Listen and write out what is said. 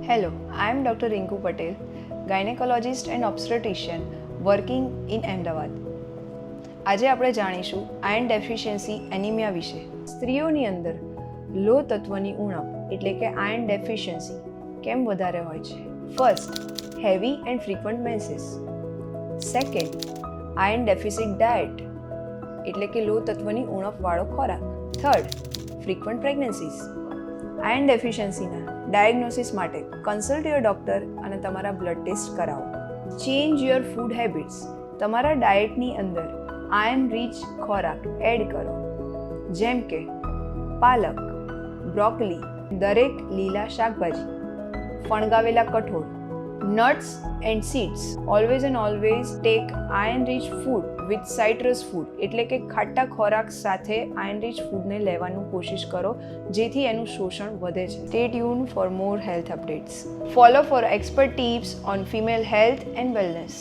Hello, I am Dr. Rinku Patel, gynecologist and obstetrician working in Ahmedabad. આજે આપણે જાણીશું iron deficiency anaemia વિશે. સ્ત્રીઓની અંદર લો તત્વની ઉણપ એટલે કે આયર્ન ડેફિશિયન્સી કેમ વધારે હોય છે? First, heavy and frequent menses. Second, iron deficit diet એટલે કે લો તત્વની ઉણપવાળો ખોરાક. Third, frequent pregnancies. આયર્ન ડેફિશિયન્સીના ડાયગ્નોસિસ માટે કન્સલ્ટ યોર ડૉક્ટર અને તમારા બ્લડ ટેસ્ટ કરાવો. Change your food habits. તમારા ડાયટની અંદર આયર્ન રીચ ખોરાક એડ કરો, જેમ કે પાલક, બ્રોકોલી, દરેક લીલા શાકભાજી, ફણગાવેલા કઠોળ, nuts and seeds. Always and always take iron rich food with citrus food એટલે કે ખાટા ખોરાક સાથે આયર્ન રીચ ફૂડને લેવાનું કોશિશ કરો, જેથી એનું શોષણ વધે છે. Stay tune for more health updates. Follow for expert tips on female health and wellness.